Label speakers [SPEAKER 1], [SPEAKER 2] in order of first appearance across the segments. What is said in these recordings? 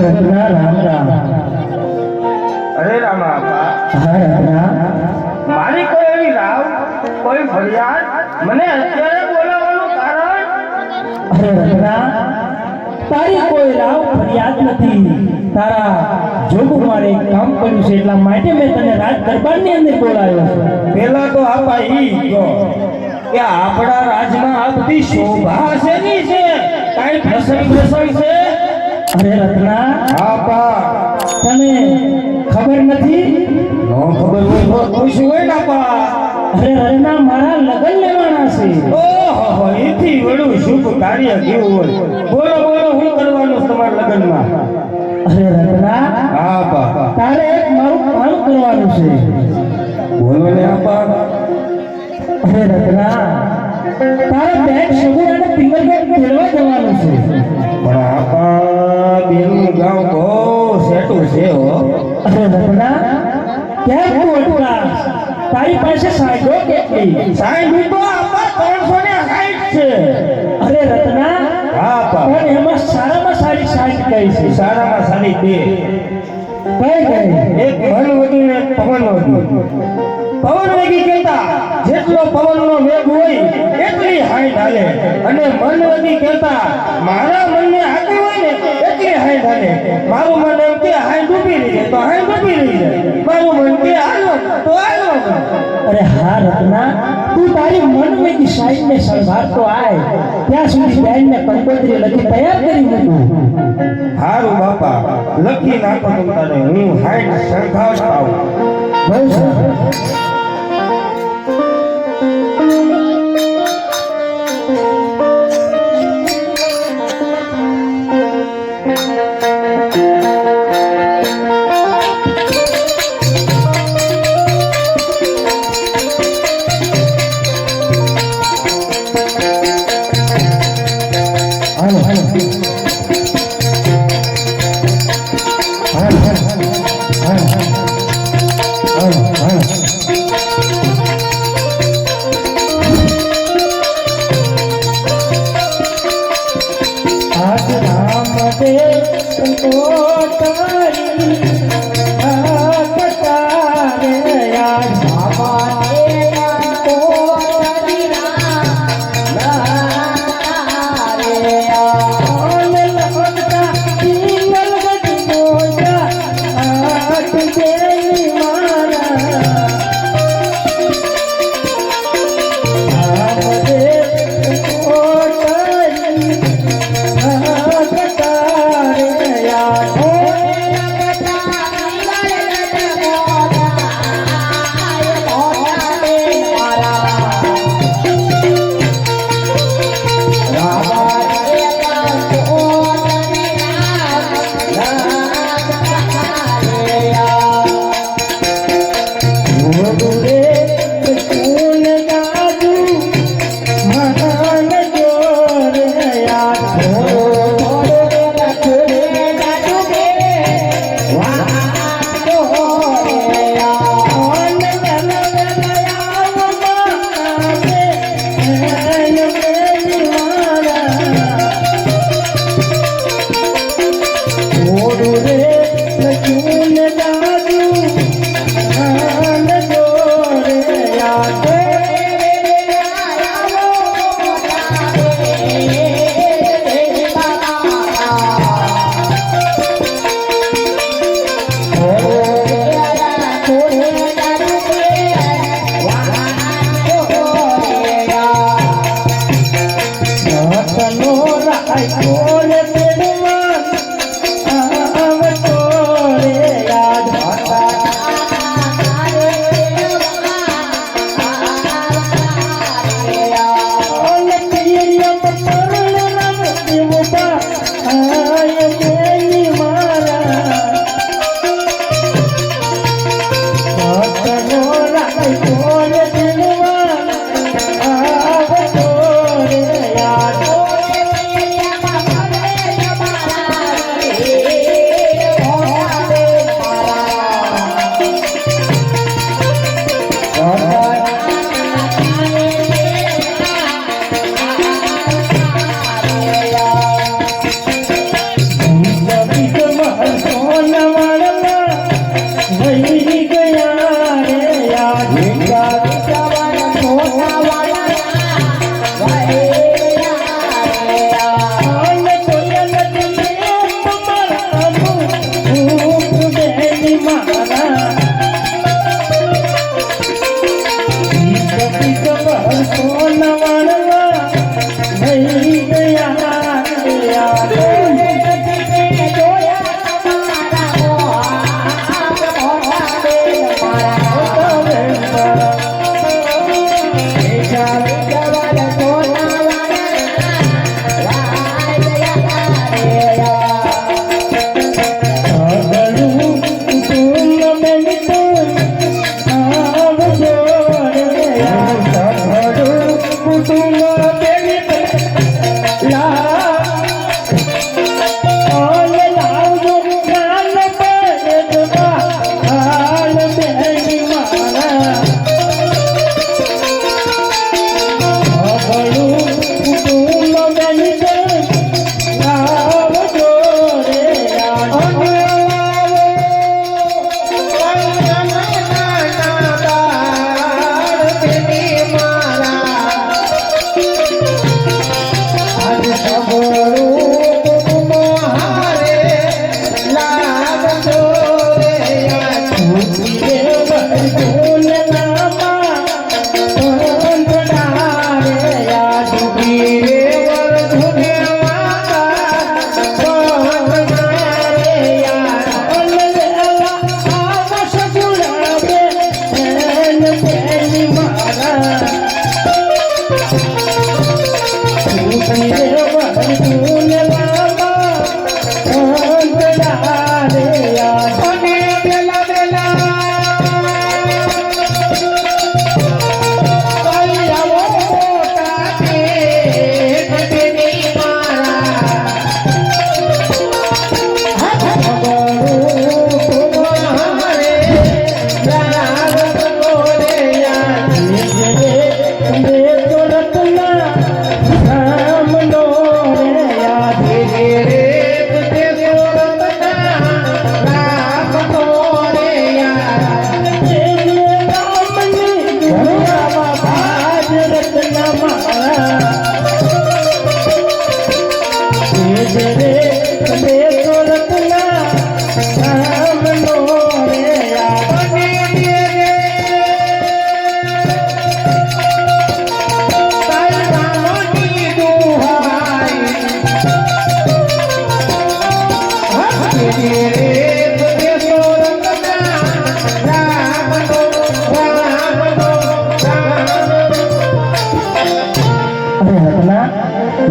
[SPEAKER 1] रत्ना राम राम।
[SPEAKER 2] अरे रामा
[SPEAKER 1] हाँ रत्ना,
[SPEAKER 2] मारी कोई एवी राव कोई फरियाद मने અત્યારે બોલાવવાનું કારણ?
[SPEAKER 1] अरे रत्ना, તારી કોઈ રાવ ફરિયાદ નથી। તારા જોગુમારે કામ કર્યું છે એટલા માટે મેં તને રાજ દરબારની અંદર બોલાવ્યો છે।
[SPEAKER 2] પેલા તો આપા ઈ જો કે આપણા રાજમાં આ બધી શોભા શેની છે? કાઈ પ્રસંગ છે?
[SPEAKER 1] અરે રત્ના,
[SPEAKER 2] આપા
[SPEAKER 1] તને ખબર નથી?
[SPEAKER 2] નો ખબર હોય તો પૂછ્યું હોય ને આપા?
[SPEAKER 1] અરે રત્ના, મારા લગ્ન લેવાના છે।
[SPEAKER 2] ઓહો, એથી વડું શુભ કાર્ય કેવું હોય? બોલો બોલો, હું કરવાનું તમારા લગ્નમાં?
[SPEAKER 1] અરે રત્ના,
[SPEAKER 2] આપા
[SPEAKER 1] તારે એક મારું કામ કરવાનું છે।
[SPEAKER 2] બોલો ને આપા।
[SPEAKER 1] અરે રત્ના, તારે બેન સગુણાને પિંગલગઢ મેળવા જવાનું છે।
[SPEAKER 2] પણ આપા બેનું ગામ બહુ સેટું છે હો।
[SPEAKER 1] અરે રત્ના, કેમ તું અટકાશ? તારી પાસે સાંજો કેટલી?
[SPEAKER 2] સાઈડ તો આપા 360 છે।
[SPEAKER 1] અરે રત્ના,
[SPEAKER 2] આપા
[SPEAKER 1] પણ એમાં સારામાં સારી સાઈડ કઈ છે?
[SPEAKER 2] સારામાં સારી બે,
[SPEAKER 1] કઈ કઈ?
[SPEAKER 2] એક વનવટી ને એક પવનવટી। પવનવેગી કહેતા જેટલો પવનનો વેગ હોય એટલી હાઈટ હાલે, અને મનવેગી કહેતા મારા મનને આગળ હોય ને એટલી હાઈટ હાલે। મારું મન એમ કે હાઈટ ઊભી રહી જાય તો હાઈટ ઊભી રહી જાય, મારું મન કે હાલો તો હાલો।
[SPEAKER 1] અરે હા રત્ના, તું તારી મનમેકી સાઈડ ને સંભાળતો આય, ત્યાં સુધી બેન ને કંકોત્રી લખી તૈયાર કરી મૂકું।
[SPEAKER 2] હારું બાપા, લખી નાખો તમતાને, હું હાઈટ સરખાવતા આવું।
[SPEAKER 1] બહુ સરસ।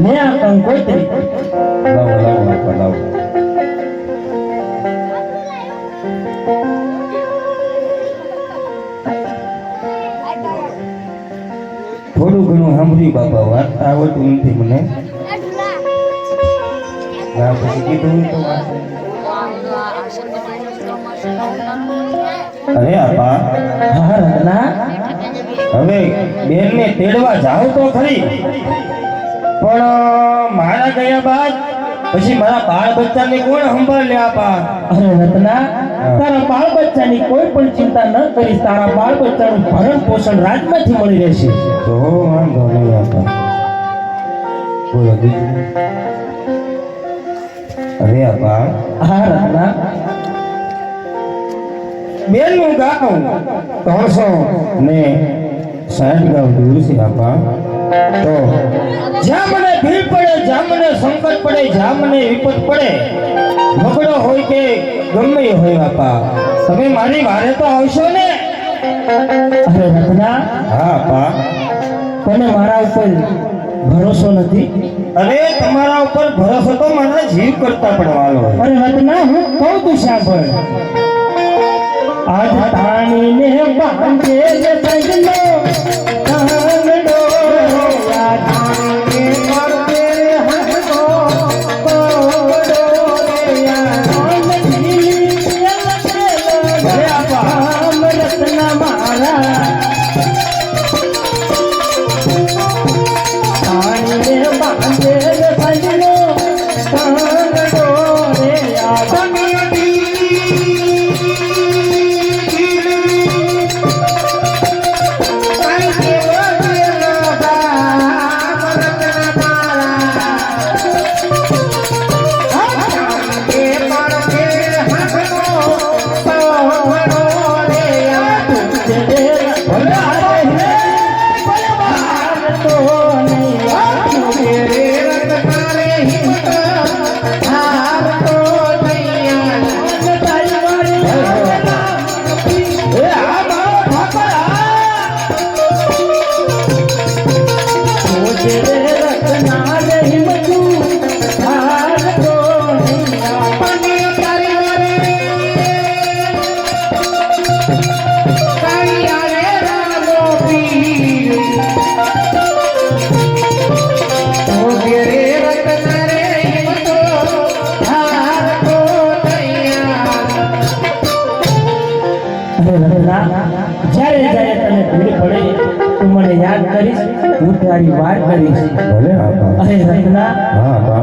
[SPEAKER 1] ને આ કંકોત્રી.
[SPEAKER 2] લાવો લાવો આપા લાવો. થોડું ઘણું સાંભળ્યું બાપા, વાત આવડતું નથી મને. ના પછી કીધું તો વાત. અરે આપા,
[SPEAKER 1] હા રત્ના,
[SPEAKER 2] હવે બેનને તેડવા જાવ તો ખરી, પણ મારા ગયા બાદ પછી મારા બાળ બચ્ચાને કોણ સંભાળે આપા?
[SPEAKER 1] અરે રત્ના, તારા બાળ બચ્ચાની કોઈ પણ ચિંતા ન કરીશ. તારા બાળ બચ્ચાનું ભરણ પોષણ રાજમાંથી મળી રહેશે.
[SPEAKER 2] તો વાંધો નહીં આપા. બોલો બીજું. અરે આપા,
[SPEAKER 1] હા રત્ના,
[SPEAKER 2] બેનનું ગામ 360 ગામ દૂર છે આપા. તો જ્યાં મને ભીડ પડે, જ્યાં મને સંકટ પડે, જ્યાં મને વિપત પડે, ઝઘડો હોય કે ગમે એ હોય આપા, તમે મારી વારે તો આવશો ને?
[SPEAKER 1] અરે રત્ના,
[SPEAKER 2] હા આપા.
[SPEAKER 1] તને મારા ઉપર ભરોસો નથી?
[SPEAKER 2] અરે તમારા ઉપર ભરોસો તો મારા જીવ કરતા પણ વાલો.
[SPEAKER 1] અરે રત્ના, હું કહું તું સાંભળ. આજ તાણીને બાંધે લે સંગનો કાંગડો, આ તાણીને બાંધે હંસનો કોડો, આ કાંગડી
[SPEAKER 2] અરે આપા.
[SPEAKER 1] આમ રત્ના મારા, તાણીને બાંધે લે સંગનો કાંગડો રે, આ જ્યારે જ્યારે તને ભીડ પડે તું મને યાદ કરીશ, હું તારી વાત કરીશ.
[SPEAKER 2] ભલે આપા.
[SPEAKER 1] અરે રત્ના,
[SPEAKER 2] હા આપા.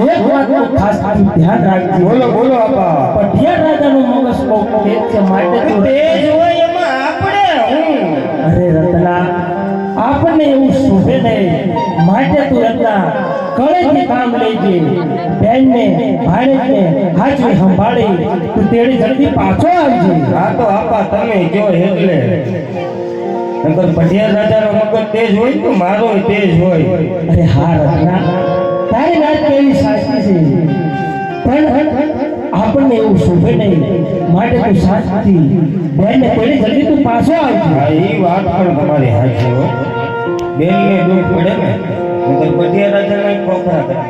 [SPEAKER 1] એક વાતનું ખાસ તું ધ્યાન રાખજે.
[SPEAKER 2] બોલો બોલો આપા.
[SPEAKER 1] પઢિયા રાજાનું મગજ બહુ તેજ છે, માટે તું
[SPEAKER 2] તેજ હોય એમાં આપણે હું.
[SPEAKER 1] અરે રત્ના, આપણને એવું શોભે નહીં, માટે તું રત્ના કળેથી કામ લેજે. બેનને ભાણેજને હાચવી સંભાળી તું તેડી જલ્દી પાછો આવજે.
[SPEAKER 2] આ તો આપા તમે જો એટલે નકર પઢિયા રાજાનો મગજ તેજ હોય તો મારો તેજ હોય.
[SPEAKER 1] અરે હા રત્ના, તારી વાત કેવી સાચી છે, પણ આપણને એવું શોભે નહીં, માટે તું શાંતિથી બેનને તેડી જલ્દી તું પાછો આવજે.
[SPEAKER 2] હા એ વાત પણ તમારી સાચી હો. બેનને દુઃખ પડે ને નકર પઢિયા રાજાના ખોખરા કરતા.